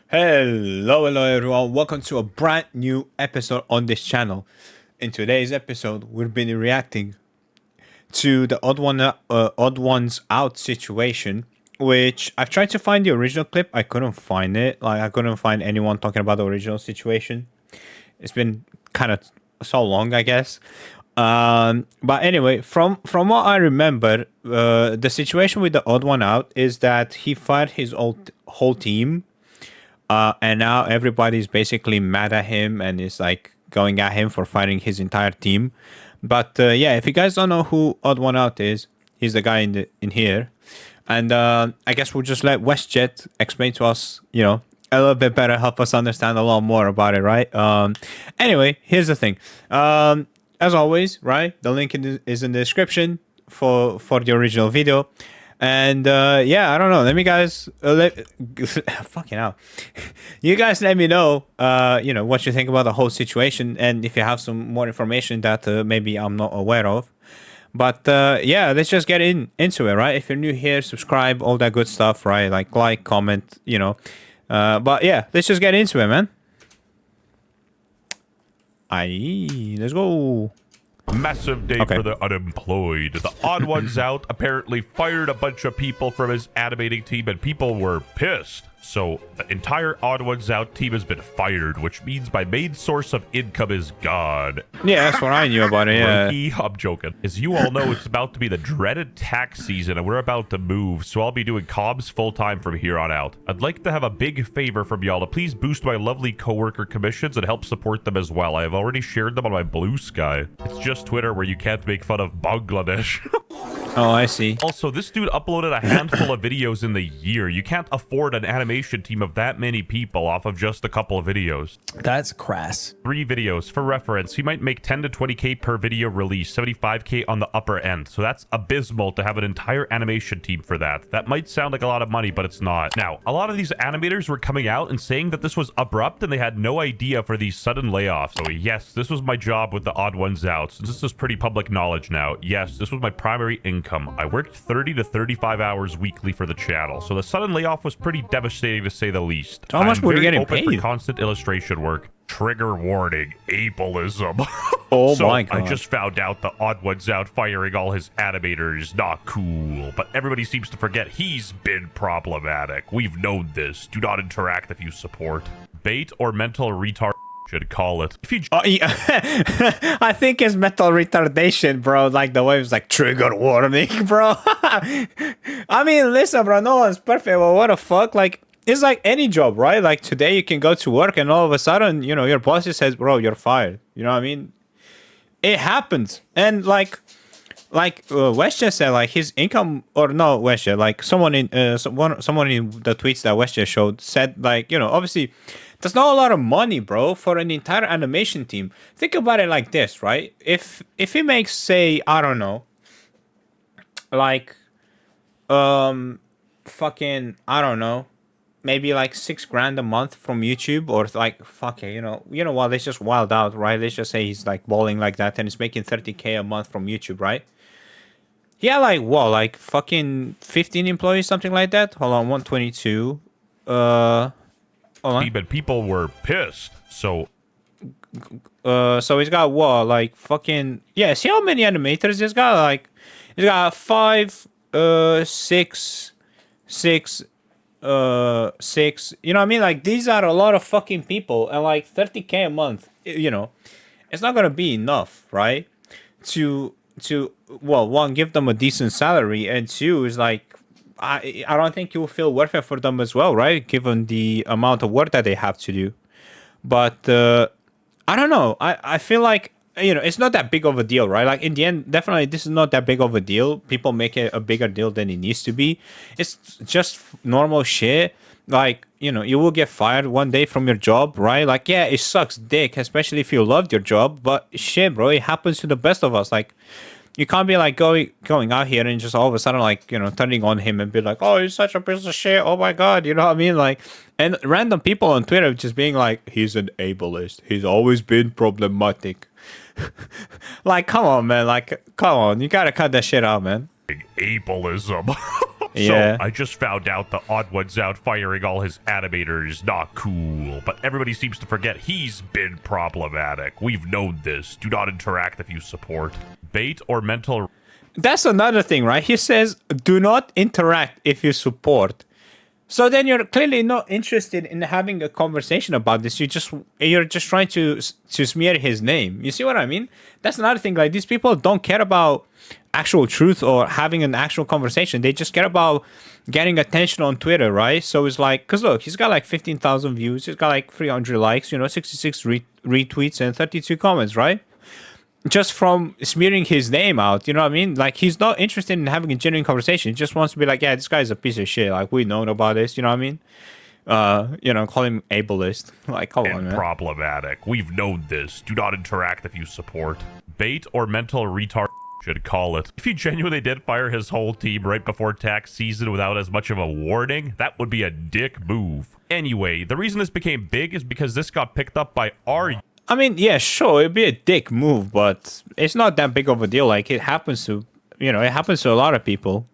Hello everyone, welcome to a brand new episode on this channel. In today's episode, we'll be reacting to the odd ones out situation, which I've tried to find the original clip. I couldn't find it. I couldn't find anyone talking about the original situation. It's been kind of so long, I guess. But anyway, from what I remember, the situation with the odd one out is that he fired his whole team. And now everybody's basically mad at him and is like going at him for fighting his entire team. But yeah, if you guys don't know who Odd One Out is, he's the guy in here. And I guess we'll just let WestJet explain to us, a little bit better, help us understand a lot more about it, right? Anyway, here's the thing. As always, right, the link is in the description for the original video. And yeah, I don't know. Let me guys fucking hell. You guys let me know what you think about the whole situation, and if you have some more information that maybe I'm not aware of. But yeah, let's just get into it, right? If you're new here, subscribe, all that good stuff, right? Like, comment, but yeah, let's just get into it, man. Let's go. Massive day for the unemployed. The Odd Ones Out apparently fired a bunch of people from his animating team, and people were pissed. So the entire Odd Ones Out team has been fired, which means my main source of income is gone. Yeah, that's what I knew about it, yeah. I'm joking. As you all know, it's about to be the dreaded tax season, and we're about to move, so I'll be doing comms full-time from here on out. I'd like to have a big favor from y'all to please boost my lovely coworker commissions and help support them as well. I have already shared them on my Blue Sky. It's just Twitter where you can't make fun of Bangladesh. Oh, I see. Also, this dude uploaded a handful of videos in the year. You can't afford an animation team of that many people off of just a couple of videos. That's crass. 3 videos. For reference, he might make 10 to 20k per video release, 75k on the upper end. So that's abysmal to have an entire animation team for that. That might sound like a lot of money, but it's not. Now, a lot of these animators were coming out and saying that this was abrupt and they had no idea for these sudden layoffs. So yes, this was my job with the Odd Ones Out. Since this is pretty public knowledge now, yes, this was my primary income. I worked 30 to 35 hours weekly for the channel, so the sudden layoff was pretty devastating to say the least. How much were you getting paid? For constant illustration work. Trigger warning, ableism. Oh so my god. I just found out the Odd Ones Out firing all his animators. Not cool, but everybody seems to forget he's been problematic. We've known this. Do not interact if you support. Bait or mental retard should call it. If you yeah. I think it's mental retardation, bro. Like the way it's like trigger warning, bro. I mean, listen, bro, no one's perfect. Well, what the fuck? Like, it's like any job, right? Like today you can go to work and all of a sudden, your boss just says, bro, you're fired. You know what I mean? It happens. And like WestJet said, like his income, or no, WestJet, like someone in someone in the tweets that WestJet showed said, like, obviously that's not a lot of money, bro, for an entire animation team. Think about it like this, right? If he makes, say, I don't know, like fucking, I don't know, maybe like $6,000 a month from YouTube, or like, fuck it, you know what, let's just wild out, right? Let's just say he's like balling like that and he's making 30k a month from YouTube, right? Yeah, like what, like fucking 15 employees, something like that. Hold on, 122. Hold on. But people were pissed. So so he's got what, like fucking, yeah, see how many animators he's got? Like he's got 5, 6, 6, 6. You know what I mean? Like these are a lot of fucking people, and like 30k a month, it's not gonna be enough, right? To well, one, give them a decent salary, and two is like, I don't think it will feel worth it for them as well, right? Given the amount of work that they have to do. But I don't know. I feel like, it's not that big of a deal, right? Like in the end, definitely this is not that big of a deal. People make it a bigger deal than it needs to be. It's just normal shit. Like, you will get fired one day from your job, right? Like, yeah, it sucks dick, especially if you loved your job. But shit, bro, it happens to the best of us. Like, you can't be like going out here and just all of a sudden, like, turning on him and be like, oh, he's such a piece of shit. Oh my god, you know what I mean? Like, and random people on Twitter just being like, he's an ableist. He's always been problematic. Like, come on, man. Like, come on. You gotta cut that shit out, man. ableism. Yeah. So, I just found out the Odd1sOut firing all his animators not cool, but everybody seems to forget he's been problematic. We've known this. Do not interact if you support. Bait or mental... That's another thing, right? He says, do not interact if you support. So then you're clearly not interested in having a conversation about this. You're just trying to smear his name. You see what I mean? That's another thing. Like, these people don't care about actual truth or having an actual conversation. They just care about getting attention on Twitter, right? So it's like, because look, he's got like 15,000 views. He's got like 300 likes, 66 retweets and 32 comments, right? Just from smearing his name out, you know what I mean? Like, he's not interested in having a genuine conversation. He just wants to be like, yeah, this guy's a piece of shit. Like, we known about this, you know what I mean? Call him ableist. Like, come on, man. Problematic. We've known this. Do not interact if you support. Bait or mental retard should call it. If he genuinely did fire his whole team right before tax season without as much of a warning, that would be a dick move. Anyway, the reason this became big is because this got picked up by our... I mean, yeah, sure, it'd be a dick move, but it's not that big of a deal. Like, it happens to a lot of people.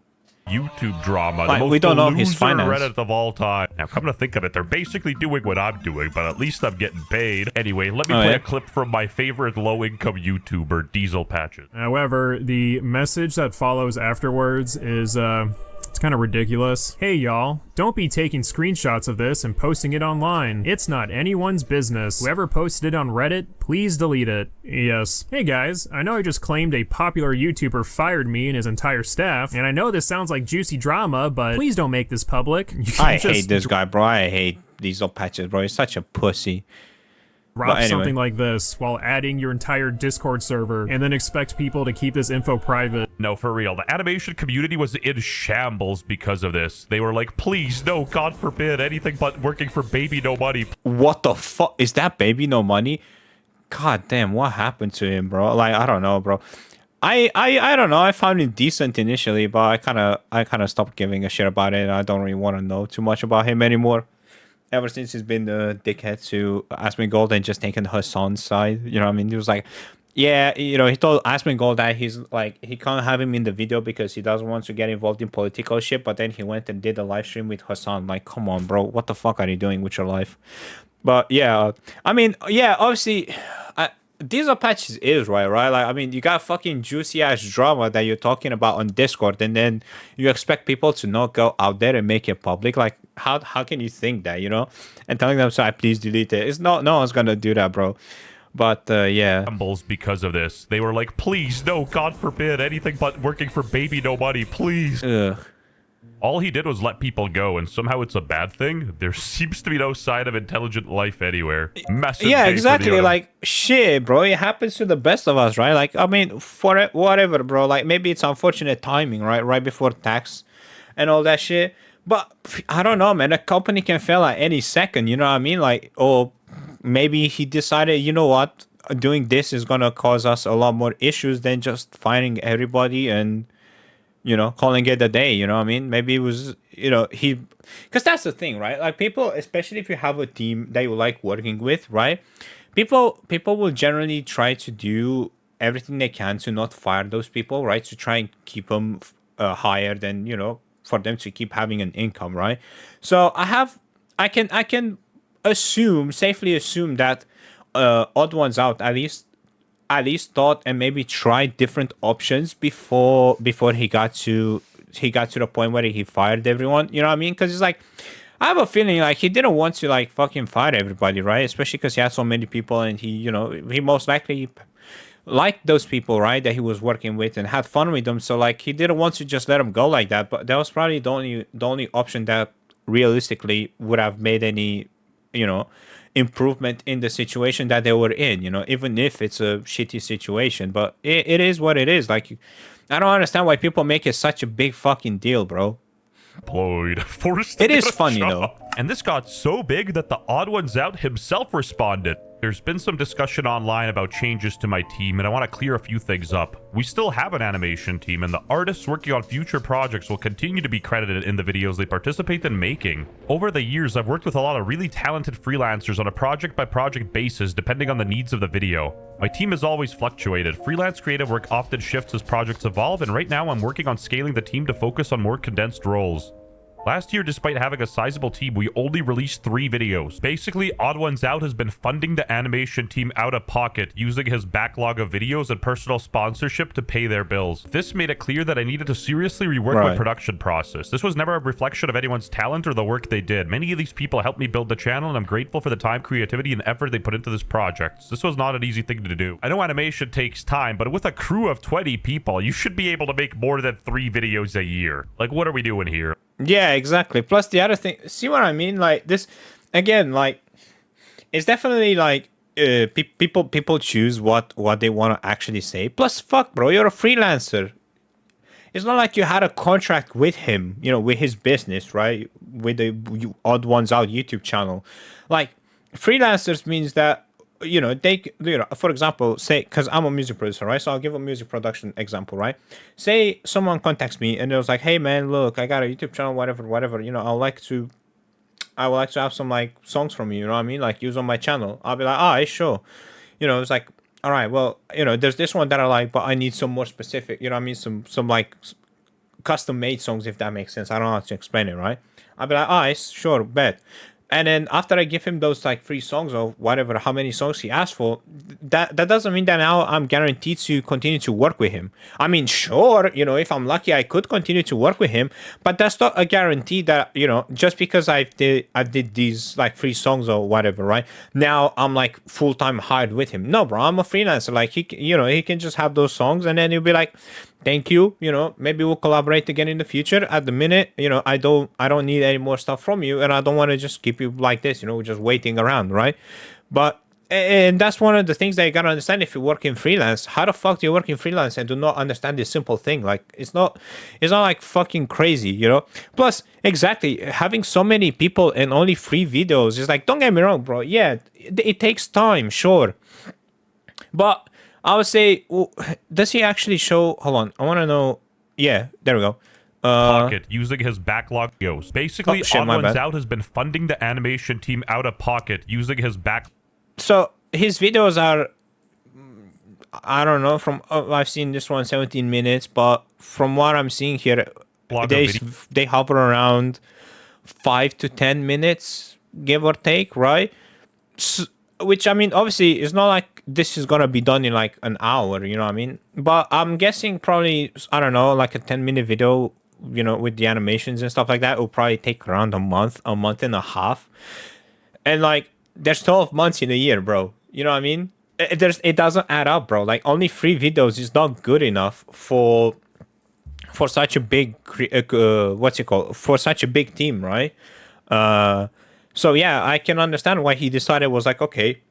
YouTube drama. Like, the most we don't know his loser finance. Reddit of all time. Now, come to think of it, they're basically doing what I'm doing, but at least I'm getting paid. Anyway, let me play a clip from my favorite low-income YouTuber, Diesel Patches. However, the message that follows afterwards is, it's kind of ridiculous. Hey y'all, don't be taking screenshots of this and posting it online. It's not anyone's business. Whoever posted it on Reddit, please delete it. Yes. Hey guys, I know I just claimed a popular YouTuber fired me and his entire staff, and I know this sounds like juicy drama, but please don't make this public. I hate this guy, bro. I hate Diesel Patches, bro. He's such a pussy. Drop something like this while adding your entire Discord server and then expect people to keep this info private. No, for real. The animation community was in shambles because of this. They were like, please, no, God forbid, anything but working for Baby No Money. What the fuck? Is that Baby No Money? God damn, what happened to him, bro? Like, I don't know, bro. I don't know. I found it decent initially, but I kind of stopped giving a shit about it. I don't really want to know too much about him anymore. Ever since he's been the dickhead to Asmongold and just taken Hassan's side, you know what I mean? He was like, yeah, he told Asmongold that he's like, he can't have him in the video because he doesn't want to get involved in political shit, but then he went and did a live stream with Hassan. Like, come on, bro, what the fuck are you doing with your life? But yeah, I mean, yeah, obviously, Diesel Patches is right? Like, I mean, you got fucking juicy ass drama that you're talking about on Discord, and then you expect people to not go out there and make it public. Like, how can you think that, And telling them, sorry, please delete it. It's not, no one's gonna do that, bro. But yeah. Because of this, they were like, please, no, God forbid, anything but working for Baby No Money, please. Ugh. All he did was let people go, and somehow it's a bad thing. There seems to be no sign of intelligent life anywhere. Massive yeah, exactly. Like, shit, bro. It happens to the best of us, right? Like, I mean, for whatever, bro. Like, maybe it's unfortunate timing, right? Right before tax and all that shit. But I don't know, man. A company can fail at any second, you know what I mean? Like, or maybe he decided, you know what? Doing this is going to cause us a lot more issues than just firing everybody and calling it a day, you know what I mean? Maybe it was, because that's the thing, right? Like, people, especially if you have a team that you like working with, right? People will generally try to do everything they can to not fire those people, right? To try and keep them higher than, for them to keep having an income, right? So I can safely assume that Odd1sOut at least thought and maybe tried different options before he got to the point where he fired everyone, you know what I mean? Because it's like, I have a feeling like he didn't want to like fucking fire everybody, right? Especially because he had so many people, and he most likely liked those people, right, that he was working with and had fun with them. So like, he didn't want to just let them go like that. But that was probably the only option that realistically would have made any improvement in the situation that they were in, even if it's a shitty situation. But it is what it is. Like, I don't understand why people make it such a big fucking deal, bro. Forced it is funny though. And this got so big that the Odd1sOut himself responded. There's been some discussion online about changes to my team, and I want to clear a few things up. We still have an animation team, and the artists working on future projects will continue to be credited in the videos they participate in making. Over the years, I've worked with a lot of really talented freelancers on a project-by-project basis, depending on the needs of the video. My team has always fluctuated. Freelance creative work often shifts as projects evolve, and right now I'm working on scaling the team to focus on more condensed roles. Last year, despite having a sizable team, we only released 3 videos. Basically, TheOdd1sOut has been funding the animation team out of pocket, using his backlog of videos and personal sponsorship to pay their bills. This made it clear that I needed to seriously rework my production process. This was never a reflection of anyone's talent or the work they did. Many of these people helped me build the channel, and I'm grateful for the time, creativity, and effort they put into this project. This was not an easy thing to do. I know animation takes time, but with a crew of 20 people, you should be able to make more than 3 videos a year. Like, what are we doing here? Yeah, exactly. Plus the other thing, see what I mean? Like this, again, like it's definitely like people choose what they want to actually say. Plus, fuck, bro, you're a freelancer. It's not like you had a contract with him, you know, with his business, right? With the TheOdd1sOut YouTube channel. Like freelancers means that, you know, for example, say, because I'm a music producer, right? So I'll give a music production example, right? Say someone contacts me and it was like, hey man, look, I got a YouTube channel, whatever, you know, I would like to have some like songs from you, you know what I mean? Like use on my channel. I'll be like, sure. You know, it's like, all right, well, you know, there's this one that I like, but I need some more specific, you know what I mean? Some like custom made songs, if that makes sense. I don't know how to explain it, right? I'll be like, sure, bet. And then after I give him those like 3 songs or whatever, how many songs he asked for, that doesn't mean that now I'm guaranteed to continue to work with him. I mean, sure, you know, if I'm lucky, I could continue to work with him, but that's not a guarantee that, you know, just because I did these like 3 songs or whatever, right? Now I'm like full-time hired with him. No, bro, I'm a freelancer. Like he can just have those songs and then he'll be like, thank you, you know, maybe we'll collaborate again in the future. At the minute, you know, I don't need any more stuff from you, and I don't want to just keep you like this, you know, just waiting around, right? But and that's one of the things that you gotta understand if you work in freelance. How the fuck do you work in freelance and do not understand this simple thing? Like it's not like fucking crazy, you know? Plus, exactly, having so many people and only 3 videos is like, don't get me wrong, bro. Yeah, it takes time, sure. But I would say, does he actually show? Hold on, I want to know. Yeah, there we go. Pocket, using his backlog videos. Basically, TheOdd1sOut has been funding the animation team out of pocket, using his back. So his videos are, I don't know. From I've seen this one 17 minutes, but from what I'm seeing here, they hover around 5 to 10 minutes, give or take, right? So, which, I mean, obviously, it's not like this is gonna be done in like an hour, you know what I mean? But I'm guessing probably, I don't know, like a 10-minute video, you know, with the animations and stuff like that, will probably take around a month and a half. And like, there's 12 months in a year, bro. You know what I mean? It doesn't add up, bro. Like, only 3 videos is not good enough for such a big, for such a big team, right? So yeah, I can understand why he decided, was like, okay,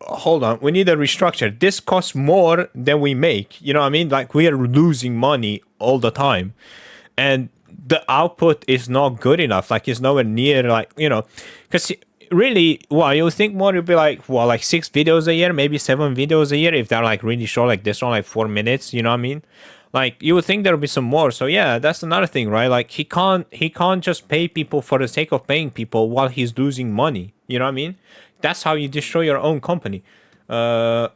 hold on, we need a restructure. This costs more than we make. You know what I mean? Like, we are losing money all the time, and the output is not good enough. Like, it's nowhere near, like, you know, because really, well, you would think more would be like, well, like 6 videos a year, maybe 7 videos a year, if they're like really short, like this one, like 4 minutes. You know what I mean? Like, you would think there would be some more. So yeah, that's another thing, right? Like, he can't just pay people for the sake of paying people while he's losing money. You know what I mean? That's how you destroy your own company. Yeah,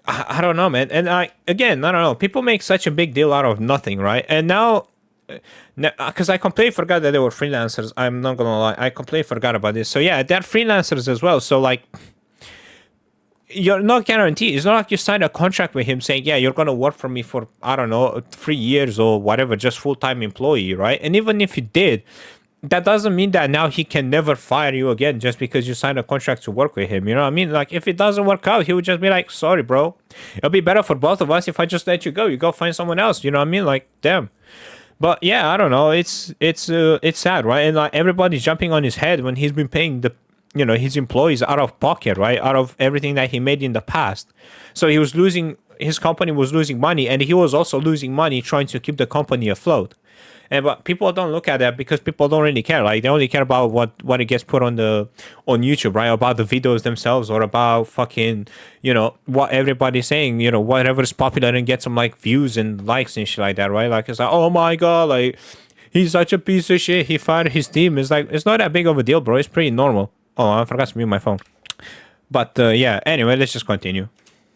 I don't know, man. And I don't know. People make such a big deal out of nothing, right? And now, because I completely forgot that they were freelancers. I'm not gonna lie, I completely forgot about this. So yeah, they're freelancers as well. So like, you're not guaranteed. It's not like you signed a contract with him saying, yeah, you're going to work for me for, I don't know, 3 years or whatever, just full-time employee, right? And even if he did, that doesn't mean that now he can never fire you again just because you signed a contract to work with him. You know what I mean? Like, if it doesn't work out, he would just be like, sorry, bro. It'll be better for both of us if I just let you go. You go find someone else. You know what I mean? Like, damn. But yeah, I don't know. It's sad, right? And like, everybody's jumping on his head when he's been paying his employees out of pocket, right? Out of everything that he made in the past. So his company was losing money, and he was also losing money trying to keep the company afloat. And but people don't look at that because people don't really care. Like they only care about what it gets put on YouTube, right? About the videos themselves, or about fucking, what everybody's saying, whatever is popular and get some like views and likes and shit like that, right? Like it's like, oh my god, like he's such a piece of shit. He fired his team. It's like, it's not that big of a deal, bro. It's pretty normal. Oh, I forgot to mute my phone. But yeah, anyway, let's just continue.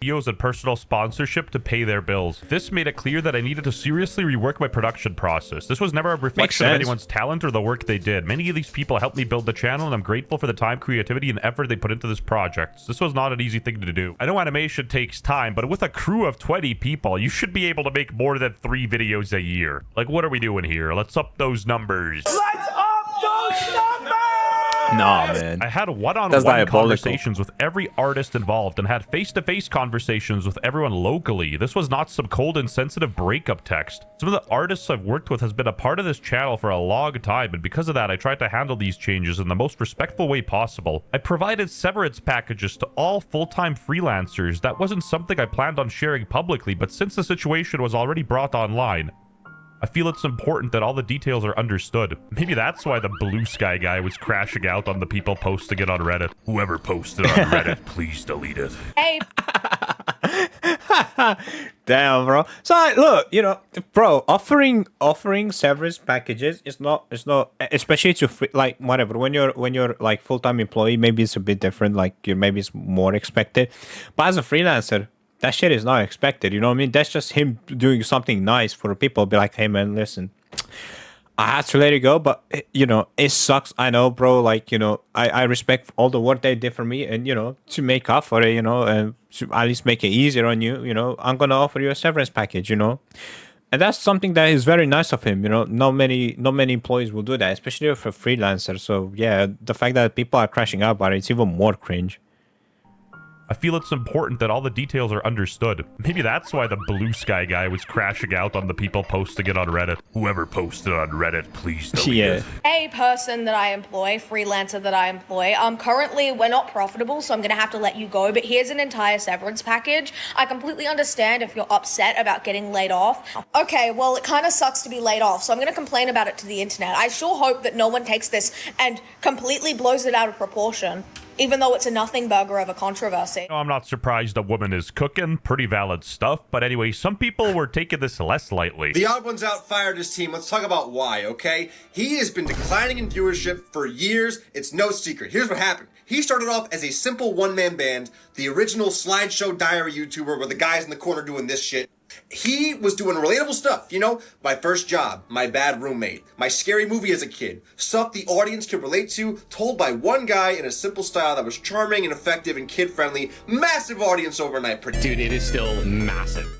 Videos and personal sponsorship to pay their bills. This made it clear that I needed to seriously rework my production process. This was never a reflection of anyone's talent or the work they did. Many of these people helped me build the channel, and I'm grateful for the time, creativity, and effort they put into this project. This was not an easy thing to do. I know animation takes time, but with a crew of 20 people, you should be able to make more than 3 videos a year. Like, what are we doing here? Let's up those numbers. Let's up those numbers! Nah, man. I had one-on-one conversations with every artist involved and had face-to-face conversations with everyone locally. This was not some cold and sensitive breakup text. Some of the artists I've worked with has been a part of this channel for a long time, and because of that, I tried to handle these changes in the most respectful way possible. I provided severance packages to all full-time freelancers. That wasn't something I planned on sharing publicly, but since the situation was already brought online, I feel it's important that all the details are understood. Maybe that's why the blue sky guy was crashing out on the people posting it on Reddit. Whoever posted on Reddit, please delete it. Hey. Damn, bro. So like, look, bro, offering severance packages is not, especially to like whatever. When you're like full-time employee, maybe it's a bit different. Like maybe it's more expected. But as a freelancer, that shit is not expected, you know what I mean? That's just him doing something nice for people. Be like, hey, man, listen, I had to let it go, but, it sucks. I know, bro. Like, I respect all the work they did for me. And, to make up for it, and to at least make it easier on you, I'm going to offer you a severance package, And that's something that is very nice of him, Not many employees will do that, especially for freelancers. So, yeah, the fact that people are crashing out about it, it's even more cringe. I feel it's important that all the details are understood. Maybe that's why the blue sky guy was crashing out on the people posting it on Reddit. Whoever posted on Reddit, please delete it. A person that I employ, freelancer that I employ, currently we're not profitable, so I'm gonna have to let you go, but here's an entire severance package. I completely understand if you're upset about getting laid off. Okay, well, it kind of sucks to be laid off, so I'm gonna complain about it to the internet. I sure hope that no one takes this and completely blows it out of proportion, even though it's a nothing burger of a controversy. I'm not surprised a woman is cooking. Pretty valid stuff. But anyway, some people were taking this less lightly. TheOdd1sOut fired his team. Let's talk about why, okay? He has been declining in viewership for years. It's no secret. Here's what happened. He started off as a simple one-man band, the original slideshow diary YouTuber where the guy's in the corner doing this shit. He was doing relatable stuff, my first job, my bad roommate, my scary movie as a kid, stuff the audience could relate to, told by one guy in a simple style that was charming and effective and kid-friendly. Massive audience overnight. Dude, it is still massive.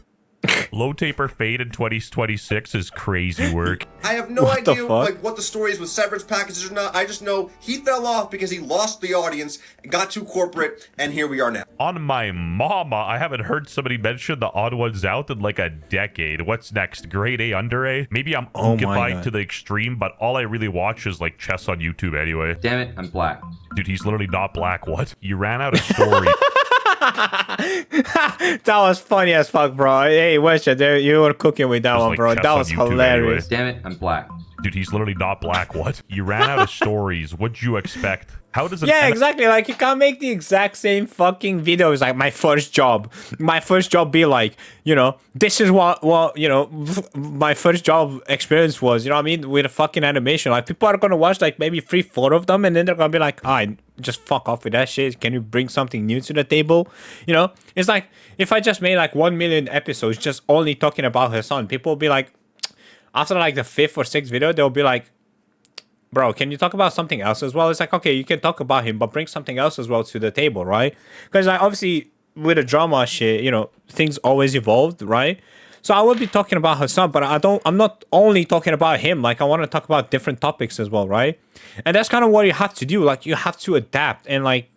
Low taper fade in 2026 is crazy work. I have no idea what the story is with severance packages or not. I just know he fell off because he lost the audience, got too corporate, and here we are now. On my mama, I haven't heard somebody mention the Odd Ones Out in like a decade. What's next? Grade A, under A? Maybe I'm unkified to the extreme, but all I really watch is like chess on YouTube anyway. Damn it, I'm black. Dude, he's literally not black. What? You ran out of story. That was funny as fuck, bro. Hey, Wesha, you were cooking with that one, bro. That was hilarious. Damn it, I'm black. Dude, he's literally not black. What? You ran out of stories. What'd you expect? How does it? Yeah, exactly. Like, you can't make the exact same fucking videos. Like, my first job be like, this is what my first job experience was, with a fucking animation. Like, people are gonna watch like maybe 3-4 of them, and then they're gonna be like, just fuck off with that shit. Can you bring something new to the table? It's like, if I just made like 1 million episodes just only talking about her son, people will be like, after like the 5th or 6th video, they'll be like, bro, can you talk about something else as well? It's like, okay, you can talk about him, but bring something else as well to the table, right? Because like, obviously with the drama shit, things always evolved, right? So I will be talking about her son, but I'm not only talking about him. Like, I want to talk about different topics as well, right? And that's kind of what you have to do. Like, you have to adapt and like,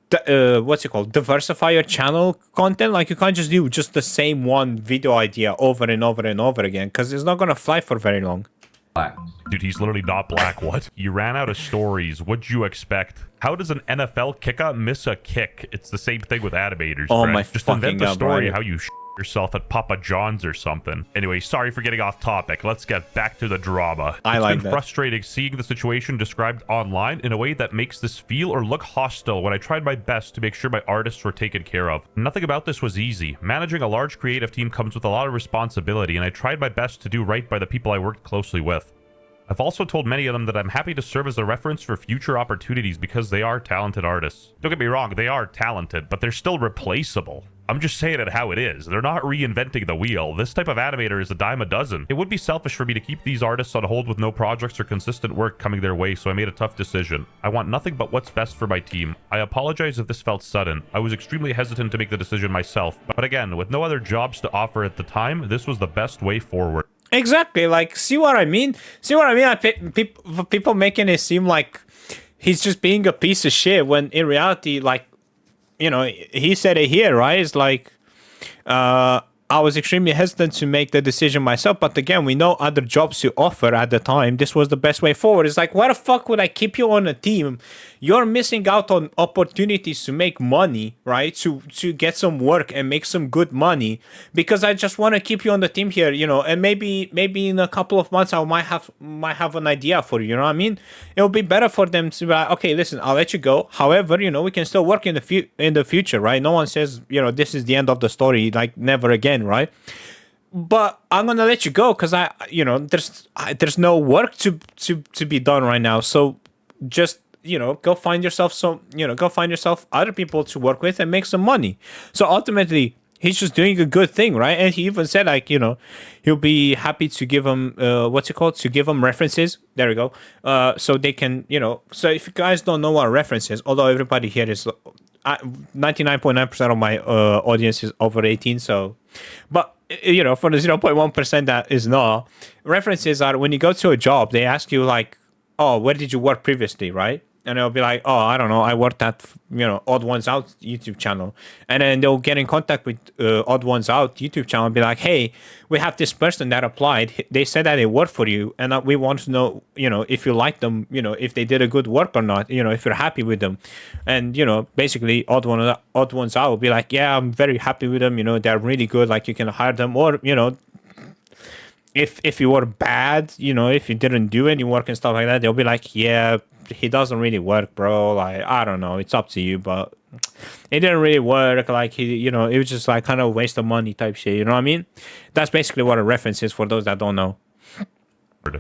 diversify your channel content. Like, you can't just do just the same one video idea over and over and over again, because it's not gonna fly for very long. Black. Dude, he's literally not black. What? You ran out of stories. What'd you expect? How does an NFL kicker miss a kick? It's the same thing with animators. Oh Brett. my Just fucking invent the God, story bro. how you yourself at Papa John's or something. Anyway, sorry for getting off topic. Let's get back to the drama. It's been frustrating seeing the situation described online in a way that makes this feel or look hostile when I tried my best to make sure my artists were taken care of. Nothing about this was easy. Managing a large creative team comes with a lot of responsibility, and I tried my best to do right by the people I worked closely with. I've also told many of them that I'm happy to serve as a reference for future opportunities because they are talented artists. Don't get me wrong, they are talented, but they're still replaceable. I'm just saying it how it is. They're not reinventing the wheel. This type of animator is a dime a dozen. It would be selfish for me to keep these artists on hold with no projects or consistent work coming their way, so I made a tough decision. I want nothing but what's best for my team. I apologize if this felt sudden. I was extremely hesitant to make the decision myself, but again, with no other jobs to offer at the time, this was the best way forward. Exactly. Like, see what I mean? See what I mean? People making it seem like he's just being a piece of shit when in reality, like, you know, he said it here, right? It's like, I was extremely hesitant to make the decision myself, but again, we know other jobs to offer at the time. This was the best way forward. It's like, why the fuck would I keep you on a team? You're missing out on opportunities to make money, right? To get some work and make some good money, because I just want to keep you on the team here, you know. And maybe in a couple of months I might have an idea for you. You know what I mean? It'll be better for them to be like, okay, listen, I'll let you go. However, you know, we can still work in the future, right? No one says, you know, this is the end of the story, like never again, right? But I'm gonna let you go because there's no work to be done right now. So just, you know, go find yourself other people to work with and make some money. So ultimately, he's just doing a good thing, right? And he even said, like, you know, he'll be happy to give them to give them references. There we go. So they can, you know. So if you guys don't know what references, although everybody here is 99.9% of my audience is over 18, so, but you know, for the 0.1% that is not, references are when you go to a job, they ask you like, oh, where did you work previously, right? And they'll be like, oh, I don't know, I worked at, you know, Odd1sOut YouTube channel. And then they'll get in contact with Odd1sOut YouTube channel and be like, hey, we have this person that applied. They said that they worked for you. And we want to know, you know, if you like them, you know, if they did a good work or not, you know, if you're happy with them. And, you know, basically Odd1sOut will be like, yeah, I'm very happy with them. You know, they're really good. Like, you can hire them. Or, you know, if you were bad, you know, if you didn't do any work and stuff like that, they'll be like, yeah, he doesn't really work, bro. Like, I don't know, it's up to you, but it didn't really work. Like, he, you know, it was just like kind of waste of money type shit. You know what I mean? That's basically what a reference is for those that don't know.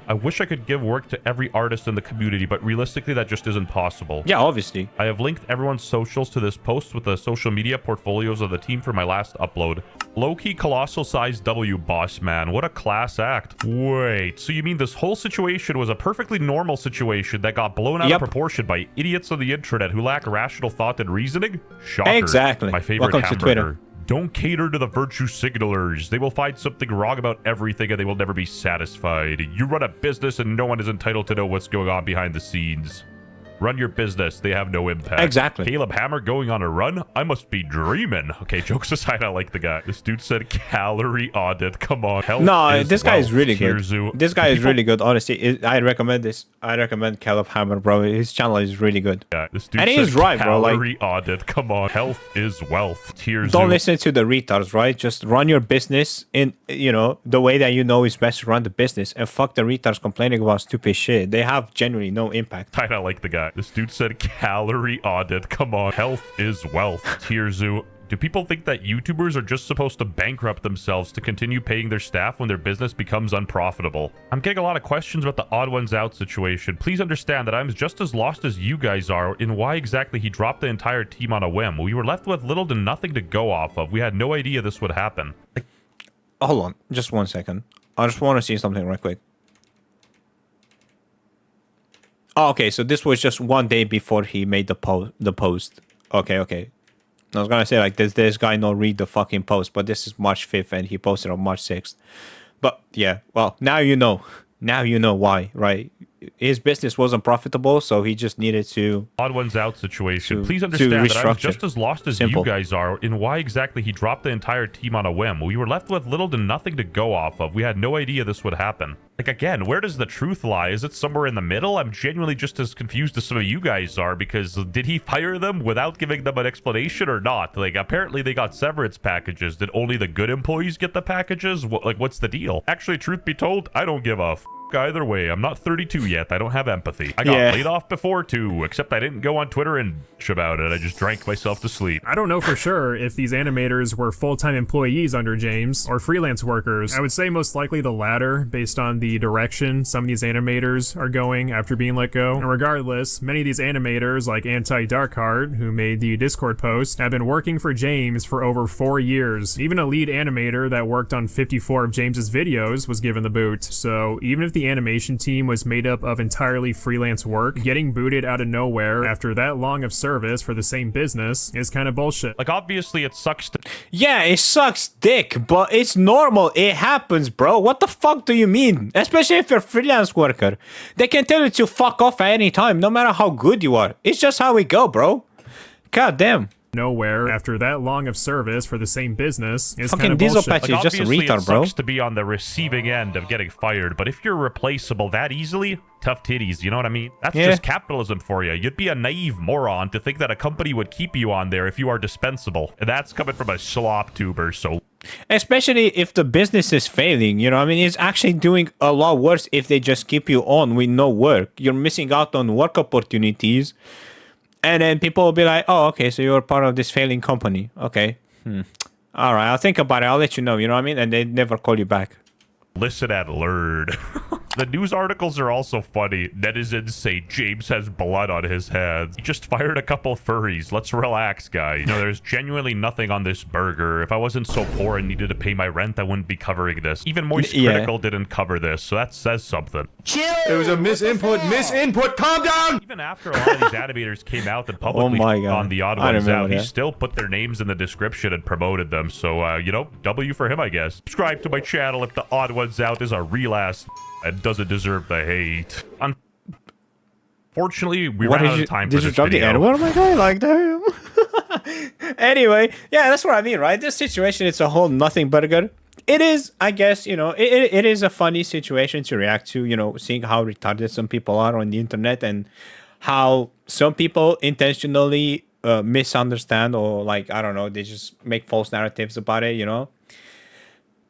I wish I could give work to every artist in the community, but realistically that just isn't possible. Yeah, obviously. I have linked everyone's socials to this post with the social media portfolios of the team for my last upload. Low-key colossal size W, boss man. What a class act. Wait, so you mean this whole situation was a perfectly normal situation that got blown out of proportion by idiots on the internet who lack rational thought and reasoning? Shocker. Exactly. My favorite Welcome hamburger. to Twitter. Don't cater to the virtue signalers. They will find something wrong about everything and they will never be satisfied. You run a business and no one is entitled to know what's going on behind the scenes. Run your business. They have no impact. Exactly. Caleb Hammer going on a run? I must be dreaming. Okay, jokes aside, I like the guy. This dude said calorie audit. Come on. No, this guy is really good. Tirzu. This guy is really good, honestly. I recommend this. I recommend Caleb Hammer, bro. His channel is really good. Yeah, this dude and said he's right, bro. calorie Like, audit. Come on. Health is wealth. Tirzu. don't listen to the retards, right? Just run your business in, you know, the way that you know is best to run the business. And fuck the retards complaining about stupid shit. They have genuinely no impact. I like the guy. This dude said calorie audit. Come on. Health is wealth. Tirzu. Do people think that YouTubers are just supposed to bankrupt themselves to continue paying their staff when their business becomes unprofitable? I'm getting a lot of questions about the Odd1sOut situation. Please understand that I'm just as lost as you guys are in why exactly he dropped the entire team on a whim. We were left with little to nothing to go off of. We had no idea this would happen. Hold on, just 1 second. I just want to see something right quick. Oh, okay, so this was just 1 day before he made the post. Okay. I was gonna say, like, does this guy not read the fucking post? But this is March 5th and he posted on March 6th. But yeah, well, now you know. Now you know why, right? his business wasn't profitable, so he just needed to. Odd1sOut situation. to- Please to understand that I was restructure. just as lost as Simple. you guys are in why exactly he dropped the entire team on a whim. We were left with little to nothing to go off of. We had no idea this would happen. Like, again, where does the truth lie? Is it somewhere in the middle? I'm genuinely just as confused as some of you guys are, because did he fire them without giving them an explanation or not? Like, apparently they got severance packages. Did only the good employees get the packages? Like, what's the deal? Actually, truth be told, I don't give a f either way. I'm not 32 yet. I don't have empathy. I got laid off before too, except I didn't go on Twitter and bitch about it. I just drank myself to sleep. I don't know for sure if these animators were full-time employees under James or freelance workers. I would say most likely the latter, based on the direction some of these animators are going after being let go. And regardless, many of these animators, like Anti-Darkheart, who made the Discord post, have been working for James for over 4 years. Even a lead animator that worked on 54 of James's videos was given the boot. So even if the animation team was made up of entirely freelance work, getting booted out of nowhere after that long of service for the same business is kind of bullshit. Like, obviously it sucks to Yeah, it sucks dick, but it's normal. It happens, bro. What the fuck do you mean? Especially if you're a freelance worker. They can tell you to fuck off at any time, no matter how good you are. It's just how we go, bro. God damn. Nowhere after that long of service for the same business is Fucking kind of Diesel bullshit. Patch is just a obviously retard, it bro. sucks to be on the receiving end of getting fired, but if you're replaceable that easily, tough titties, you know what I mean? That's just capitalism for you. You'd be a naive moron to think that a company would keep you on there if you are dispensable. And that's coming from a slop tuber, so... Especially if the business is failing, you know what I mean? It's actually doing a lot worse if they just keep you on with no work. You're missing out on work opportunities. And then people will be like, oh, okay, so you're part of this failing company. Okay. All right, I'll think about it. I'll let you know, you know what I mean? And they never call you back. Listen and learn. The news articles are also funny. Netizens say James has blood on his hands. He just fired a couple furries. Let's relax, guys. You know, there's genuinely nothing on this burger. If I wasn't so poor and needed to pay my rent, I wouldn't be covering this. Even Moist Critical didn't cover this, so that says something. Chill! It was a misinput, calm down! Even after a lot of these animators came out and publicly on the Odd Ones Out, he still put their names in the description and promoted them. So, you know, W for him, I guess. Subscribe to my channel if the Odd Ones Out is a real ass and doesn't deserve the hate. Unfortunately, we ran out of time for this video. Did you drop the N-word? Oh my god, like, damn. Anyway, yeah, that's what I mean, right? This situation, it's a whole nothing burger. It is, I guess, you know, it is a funny situation to react to, you know, seeing how retarded some people are on the internet and how some people intentionally misunderstand or, like, I don't know, they just make false narratives about it, you know?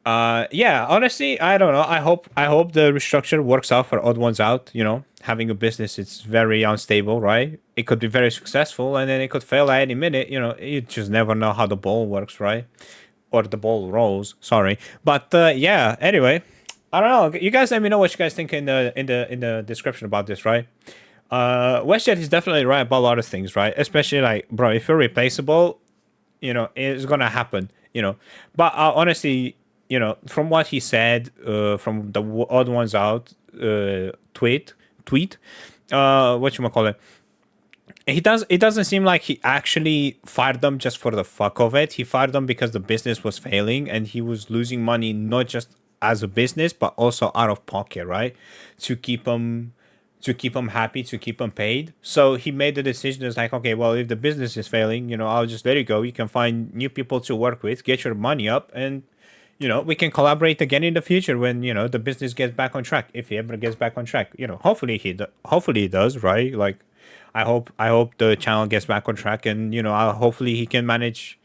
Yeah, honestly, I don't know. I hope the restructure works out for Odd1sOut. You know, having a business, it's very unstable, right? It could be very successful, and then it could fail at any minute. You know, you just never know how the ball works, right? Or the ball rolls. Sorry, but yeah. Anyway, I don't know. You guys let me know what you guys think in the description about this, right? WestJet is definitely right about a lot of things, right? Especially like, bro, if you're replaceable, you know, it's gonna happen. You know, but honestly. You know, from what he said, from the Odd1sOut tweet, whatchamacallit, it doesn't seem like he actually fired them just for the fuck of it. He fired them because the business was failing and he was losing money, not just as a business, but also out of pocket, right? To keep them happy, to keep them paid. So he made the decision. It's like, okay, well, if the business is failing, you know, I'll just let it go. You can find new people to work with, get your money up, and you know, we can collaborate again in the future when, you know, the business gets back on track. If he ever gets back on track, you know, hopefully he does, right? Like, I hope the channel gets back on track, and you know, hopefully he can manage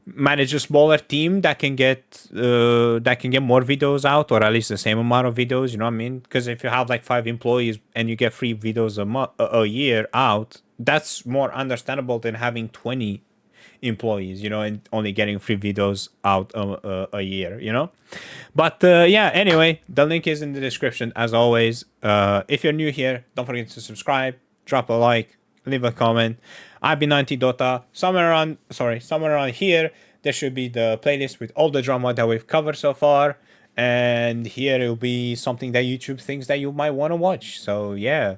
a smaller team that can get more videos out, or at least the same amount of videos. You know what I mean? Because if you have like 5 employees and you get 3 videos a year out, that's more understandable than having 20 employees, you know, and only getting 3 videos out a year, you know. But yeah, anyway, the link is in the description as always. If you're new here, don't forget to subscribe, drop a like, leave a comment. I've been Anti-Dota. Somewhere around here there should be the playlist with all the drama that we've covered so far, and here it will be something that YouTube thinks that you might want to watch. So yeah,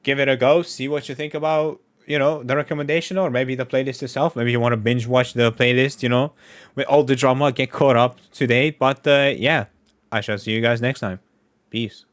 give it a go, see what you think about, you know, the recommendation, or maybe the playlist itself. Maybe you want to binge watch the playlist, you know, with all the drama, get caught up today. But yeah, I shall see you guys next time. Peace.